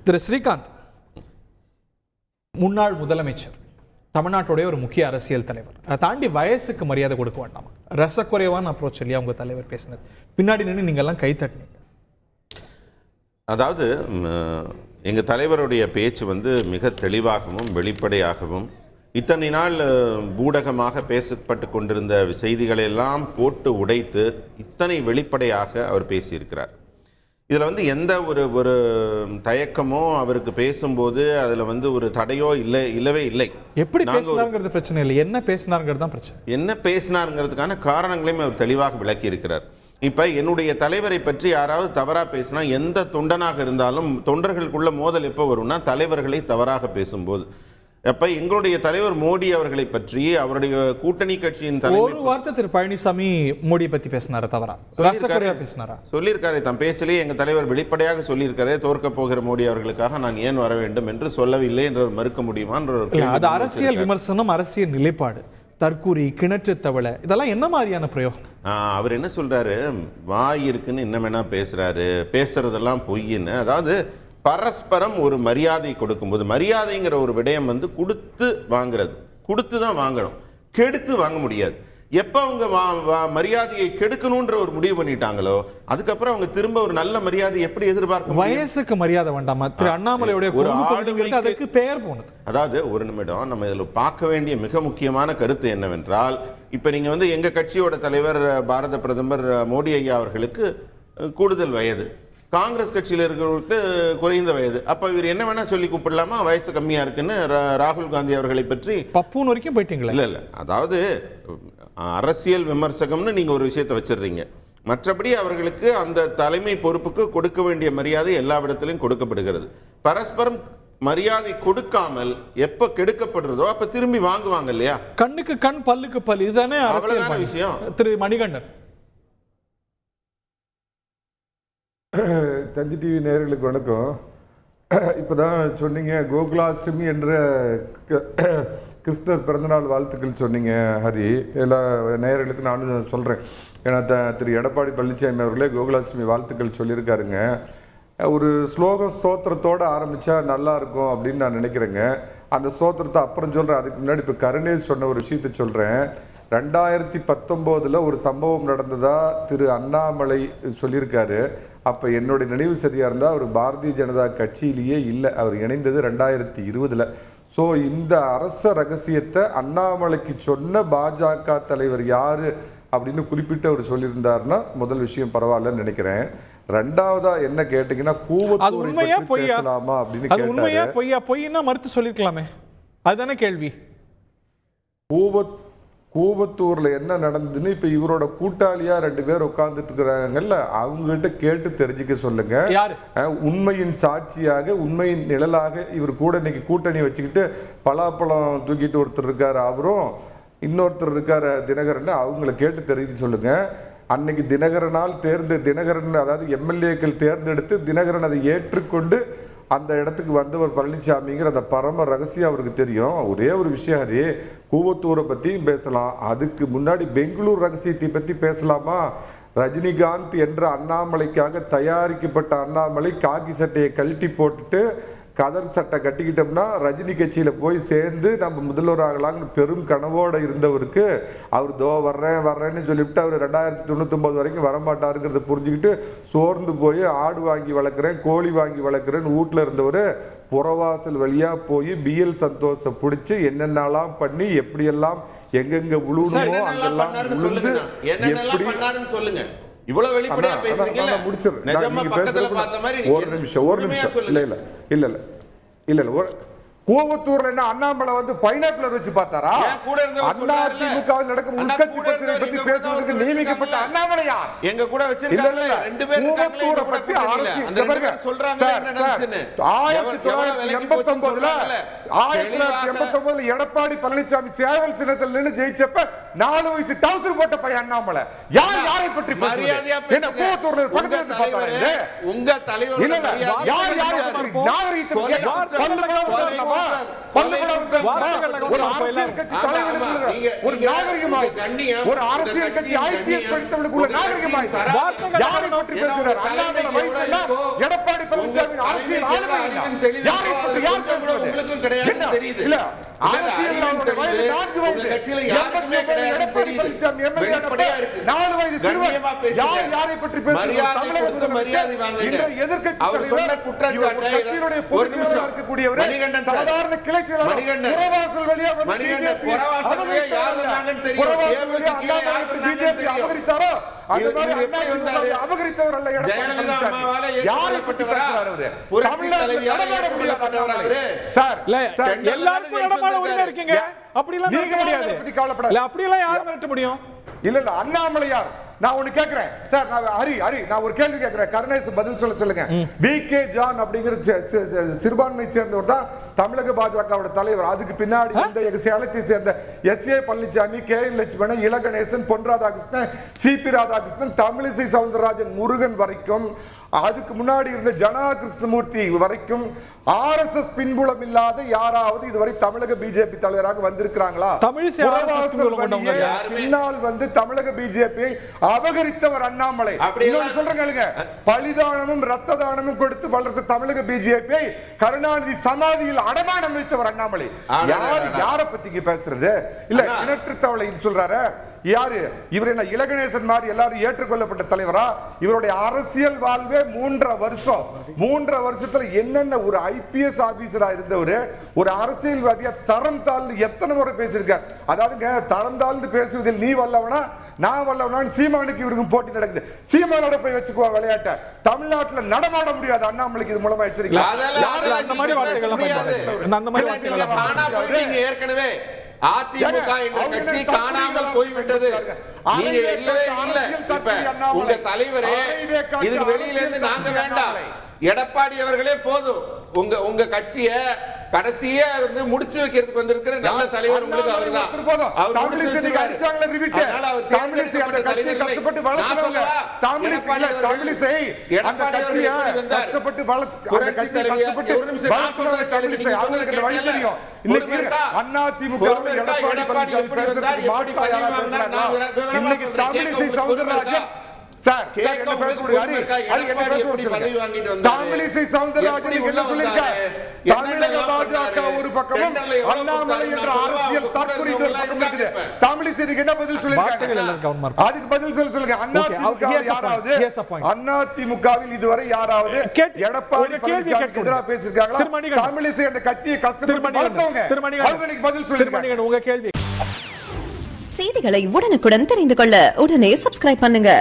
திரு ஸ்ரீகாந்த், முன்னாள் முதலமைச்சர், தமிழ்நாட்டுடைய ஒரு முக்கிய அரசியல் தலைவர், அதை தாண்டி வயசுக்கு மரியாதை கொடுக்க வேண்டாமா? ரசக்குறைவான அப்ரோச் சொல்லி அவங்க தலைவர் பேசினது பின்னாடி நின்று நீங்க எல்லாம் கை தட்டினீங்க. அதாவது எங்கள் தலைவருடைய பேச்சு மிக தெளிவாகவும் வெளிப்படையாகவும் இத்தனை நாள் ஊடகமாக பேசப்பட்டு கொண்டிருந்த செய்திகளெல்லாம் போட்டு உடைத்து இத்தனை வெளிப்படையாக அவர் பேசியிருக்கிறார். இதில் எந்த ஒரு தயக்கமோ அவருக்கு பேசும்போது அதில் ஒரு தடையோ இல்லவே இல்லை. எப்படி பேசினாருங்கிறது பிரச்சனை இல்லை, என்ன பேசினாருங்கிறது தான் பிரச்சனை. என்ன பேசினாருங்கிறதுக்கான காரணங்களையும் அவர் தெளிவாக விளக்கி இருக்கிறார். இப்போ என்னுடைய தலைவரை பற்றி யாராவது தவறாக பேசினா, எந்த தொண்டனாக இருந்தாலும் தொண்டர்களுக்குள்ள மோதல் எப்போ வரும்னா தலைவர்களை தவறாக பேசும்போது. அப்ப எங்களுடைய தலைவர் மோடி அவர்களை பற்றி அவருடைய கூட்டணி கட்சியின் தலைவர் ஒரு வார்த்தை திரு பழனிசாமி மோடியை பற்றி பேசினாரா? தவறா பேசினாரா? சொல்லியிருக்காரு. தம் பேச்சிலேயே எங்க தலைவர் வெளிப்படையாக சொல்லியிருக்காரு, தோற்க போகிற மோடி அவர்களுக்காக நான் ஏன் வர வேண்டும் என்று சொல்லவில்லை என்று மறுக்க முடியுமா? அது அரசியல் விமர்சனம், அரசியல் நிலைப்பாடு. தற்கூரி, கிணற்று தவளை, இதெல்லாம் என்ன மாதிரியான பிரயோகம்? அவர் என்ன சொல்றாரு, வாய் இருக்குன்னு என்ன வேணா பேசுறாரு, பேசுறதெல்லாம் பொய்ன்னு. அதாவது பரஸ்பரம் ஒரு மரியாதை கொடுக்கும்போது, மரியாதைங்கிற ஒரு விடயம் கொடுத்து வாங்குறது, கொடுத்து தான் வாங்கணும், கெடுத்து வாங்க முடியாது. எப்போ அவங்க மரியாதையை கெடுக்கணும்ன்ற ஒரு முடிவு பண்ணிட்டாங்களோ அதுக்கப்புறம் அவங்க திரும்ப ஒரு நல்ல மரியாதை எப்படி எதிர்பார்க்க? வயசுக்கு மரியாதை வேண்டாமா? திரு அண்ணாமலையுடைய ஒரு அதுக்கு பெயர் போனது. அதாவது ஒரு நிமிடம் நம்ம இதில் பார்க்க வேண்டிய மிக முக்கியமான கருத்து என்னவென்றால், இப்போ நீங்கள் எங்க கட்சியோட தலைவர் பாரத பிரதமர் மோடி ஐயா அவர்களுக்கு கூடுதல் வயது, காங்கிரஸ் கட்சியில் இருக்கிறவர்களுக்கு குறைந்த வயது. அப்ப இவர் என்ன வேணா சொல்லி கூப்பிடலாமா வயசு கம்மியா இருக்குன்னு? ராகுல் காந்தி அவர்களை பற்றி பப்பூன் வரைக்கும் போயிட்டீங்களா? இல்ல அதாவது அரசியல் விமர்சகம்னு நீங்க ஒரு விஷயத்தை வச்சிடுறீங்க, மற்றபடி அவர்களுக்கு அந்த தலைமை பொறுப்புக்கு கொடுக்க வேண்டிய மரியாதை எல்லா இடத்திலும் கொடுக்கப்படுகிறது. பரஸ்பரம் மரியாதை கொடுக்காமல் எப்ப கெடுக்கப்படுறதோ அப்ப திரும்பி வாங்குவாங்க இல்லையா? கண்ணுக்கு கண், பல்லுக்கு பல், இதுதானே அவ்வளவுதான விஷயம். திரு மணிகண்டன். தந்தி டிவி நேயர்களுக்கு வணக்கம். இப்போ தான் சொன்னீங்க கோகுலாஷ்டமி என்ற கிருஷ்ணர் பிறந்தநாள் வாழ்த்துக்கள் சொன்னீங்க ஹரி. எல்லா நேயர்களுக்கும் நானும் சொல்கிறேன். ஏன்னா திரு எடப்பாடி பழனிசாமி அவர்களே கோகுலாஷ்டமி வாழ்த்துக்கள் சொல்லியிருக்காருங்க. ஒரு ஸ்லோகம் ஸ்தோத்திரத்தோடு ஆரம்பித்தா நல்லாயிருக்கும் அப்படின்னு நான் நினைக்கிறேங்க. அந்த ஸ்தோத்திரத்தை அப்புறம் சொல்கிறேன். அதுக்கு முன்னாடி இப்போ கருணேஷ் சொன்ன ஒரு விஷயத்தை சொல்கிறேன். 2019 ஒரு சம்பவம் நடந்ததா திரு அண்ணாமலை சொல்லியிருக்காரு. அப்போ என்னுடைய நினைவு சரியாக இருந்தால் அவர் பாரதிய ஜனதா கட்சியிலேயே இல்லை, அவர் இணைந்தது 2020. ஸோ இந்த அரச ரகசியத்தை அண்ணாமலைக்கு சொன்ன பாஜக தலைவர் யார் அப்படின்னு குறிப்பிட்டு அவர் சொல்லியிருந்தாருன்னா முதல் விஷயம் பரவாயில்லன்னு நினைக்கிறேன். ரெண்டாவதா என்ன கேட்டீங்கன்னா, கூவத்தூரை பேசலாமா அப்படின்னு கேட்டாரு. பொய்னா மறுத்து சொல்லிருக்கலாமே, அதுதானே கேள்வி. கூவத்தூர்ல என்ன நடந்ததுன்னு இப்ப இவரோட கூட்டாளியா 2 பேர் உட்கார்ந்துட்டு இருக்கிறாங்கல்ல, அவங்ககிட்ட கேட்டு தெரிஞ்சுக்க சொல்லுங்க. உண்மையின் சாட்சியாக, உண்மையின் நிழலாக இவர் கூட இன்னைக்கு கூட்டணி வச்சுக்கிட்டு பலாப்பழம் தூக்கிட்டு ஒருத்தர் இருக்காரு, அவரும் இன்னொருத்தர் இருக்காரு தினகரன், அவங்கள கேட்டு தெரிஞ்சு சொல்லுங்க. அன்னைக்கு தினகரன் அதாவது எம்எல்ஏக்கள் தேர்ந்தெடுத்து தினகரன் அதை ஏற்றுக்கொண்டு அந்த இடத்துக்கு வந்தவர் பழனிசாமிங்கிற அந்த பரம ரகசியம் அவருக்கு தெரியும். ஒரே ஒரு விஷயம் ஹரி, கூவத்தூரை பற்றியும் பேசலாம், அதுக்கு முன்னாடி பெங்களூர் ரகசியத்தை பற்றி பேசலாமா? ரஜினிகாந்த் என்ற அண்ணாமலைக்காக தயாரிக்கப்பட்ட அண்ணாமலை காக்கி சட்டையை கழட்டி போட்டுட்டு கதர் சட்டை கட்டிக்கிட்டோம்னா ரஜினி கட்சியில் போய் சேர்ந்து நம்ம முதல்வர் ஆகலாங்கன்னு பெரும் கனவோடு இருந்தவருக்கு அவர் வர்றேன்னு சொல்லிவிட்டு அவர் 2099 வரைக்கும் வரமாட்டாருங்கிறத புரிஞ்சுக்கிட்டு சோர்ந்து போய் ஆடு வாங்கி வளர்க்குறேன், கோழி வாங்கி வளர்க்குறேன்னு வீட்டில் இருந்தவர் புறவாசல் வழியாக போய் பிஎல் சந்தோஷ பிடிச்சி என்னென்னலாம் பண்ணி எப்படியெல்லாம் எங்கெங்க உழுணுமோ அங்கெல்லாம் உளுந்து எப்படி சொல்லுங்க. இவ்வளவு வெளிப்படையா பேசுறீங்கல்ல, ஒரு நிமிஷம் இல்ல கூவத்தூர்ல என்ன அண்ணாமலை பைனாப்பிளர் வச்சு பார்த்தாரா? அண்ணா திமுகவில் நடக்கும் உள்கட்சி பிரச்சனை பத்தி பேசுவதற்கு நியமிக்கப்பட்ட அண்ணாமலை யார்? எங்க கூட வச்சிருக்காங்க 2 பேர் கூவத்தூரை பத்தி அரசியல் சொல்றாங்க. 1989 எடப்பாடி பழனிசாமி சேவல் சின்னத்தில் நின்று ஜெயிச்சப்ப 4 வயசு டவுசர் போட்ட பையன் அண்ணாமலை. யாரை பற்றி பேசுறது? என்ன கூவத்தூர்ல பக்கத்துல இருந்து பார்த்தாங்க? உங்க தலைவர் யாரை நாகரிகத்தை ஒரு அரசியல் கட்சி தலைவர் ஒரு நாகரிகமாய் ஒரு அரசியல் கட்சி ஐபிஎஸ் படித்தவர்களுக்கு உள்ள நாகரிகமாய் யாரை பற்றி பேசுகிறார்? அண்ணாமலை வயசுல எடப்பாடி பழனிசாமி அரசியல் ஆளுமை யாரை பற்றி யார் பேசுறது? உங்களுக்கும் கிடையாது தெரியுது. இல்ல அரசியல் வயது 4 வயது கட்சியில யாருக்குமே கிடையாது. எடப்பாடி பழனிசாமி எம்எல்ஏ 4 வயது சிறுவன் யார் யாரை பற்றி பேசுகிறார்? தமிழக மரியாதை வாங்குங்க. இந்த எதிர்க்கட்சி அவர் சொன்ன தலைவர் குற்றச்சாட்டை கட்சியினுடைய பொதுச் செயலாளராக இருக்கக்கூடியவர் சாதாரண கிளை செயலாளர் புறவாசல் வழியா வந்து பிஜேபி அபகரித்தாரோ அந்த மாதிரி அபகரித்தவர் அல்ல எடப்பாடி பழனிசாமி. யாரை பற்றி பேசுறார் அவரு? தமிழ்நாட்டில் நடமாட முடியாது சார். எல்லாருக்கும் நடமாட உரிமை இருக்கீங்க. அப்படி எல்லாம் நீங்க முடியாது. கவலைப்படாத. அப்படி எல்லாம் யார் மிரட்ட முடியும்? இல்ல அண்ணாமலையார் நான் ஒண்ணு கேக்குறேன் சார். நான் ஹரி நான் ஒரு கேள்வி கேக்குறேன். கருணேஷ் பதில் சொல்லுங்க. வி.கே. ஜான் அப்படிங்கிற சிறுபான்மையை சேர்ந்தவர் தான் தமிழக பாஜகவோட தலைவர். அதுக்கு பின்னாடி இந்த சேலத்தை சேர்ந்த SA. Palaniswami, K.N.. Lakshmanan, La Ganesan, Pon Radhakrishnan, CP. Radhakrishnan, Tamilisai Soundararajan, Murugan வரைக்கும், அதுக்கு முன்னாடி இருந்த ஜனா கிருஷ்ணமூர்த்தி வரைக்கும் ஆர்எஸ்எஸ் பின்புலம் இல்லாத யாராவது இதுவரை தமிழக பிஜேபி தலைவராக வந்திருக்கிறாங்களா? பின்னால் வந்து தமிழக பிஜேபி அபகரித்தவர் அண்ணாமலை. சொல்றேங்க, பலிதானமும் ரத்த தானமும் கொடுத்து வளர்த்த தமிழக பிஜேபி கருணாநிதி சமாதியில் அடமானம் வைத்தவர் அண்ணாமலை. யாரை பத்தி பேசுறது? இல்ல இனற்று தவளை சொல்றாரு. யாரு இவர்? என்ன இலகணேசன் மாதிரி எல்லாரும் ஏற்றுக்கொள்ளப்பட்ட தலைவரா? இவருடைய அரசியல் வாழ்வே 3.5 வருஷத்துல என்னென்ன ஒரு ஐபிஎஸ் ஆபீசரா இருந்தவர் ஒரு அரசியல்வாதியா தரம் தாழ்ந்து எத்தனை முறை பேசியிருக்கார். அதாவதுங்க, தரம் தாழ்ந்து பேசுவதில் நீ வல்லவனா நான் வல்லவனான்னு சீமானுக்கு இவருக்கும் போட்டி நடக்குது. சீமானோட போய் வச்சுக்குவா விளையாட்ட. தமிழ்நாட்டில் நடமாட முடியாது அண்ணாமலைக்கு இது மூலமா எச்சரிக்கை. ஏற்கனவே அதிமுக என்ற கட்சி காணாமல் போய்விட்டது. நீங்க இல்லவே இல்ல. இப்ப உங்க தலைவரே இதுக்கு வெளியில இருந்து நாங்க வேண்டாம், எடப்பாடி அவர்களே போதும். உங்க கட்சிய கடைசியா வந்து முடிச்சு வைக்கிறதுக்கு வந்திருக்கிற நல்ல தலைவர் உங்களுக்கு அவர்தான். அவர் சார் தமிழிசை சவுந்தரராஜன் என்ன சொல்லிருக்கார்? தமிழக பாஜக ஒரு பக்கமும் அண்ணாமலை என்ற அரசியல் தற்கொலை ஒரு பக்கம் இருக்குது. தமிழிசைக்கு என்ன பதில் சொல்லிருக்காங்க? அதுக்கு பதில் சொல்லுங்க. அதிமுகவில் இதுவரை யாராவது எடப்பாடி பழனிசாமிக்கு எதிராக பேசியிருக்காங்களா? தமிழிசை அந்த கட்சியை கஷ்டப்பட்டு வளர்த்தவங்க, அவங்களுக்கு பதில் சொல்லுங்க. உங்க கேள்வி. செய்திகளை உடனுக்குடன் தெரிந்து கொள்ள உடனே சப்ஸ்கிரைப் பண்ணுங்க.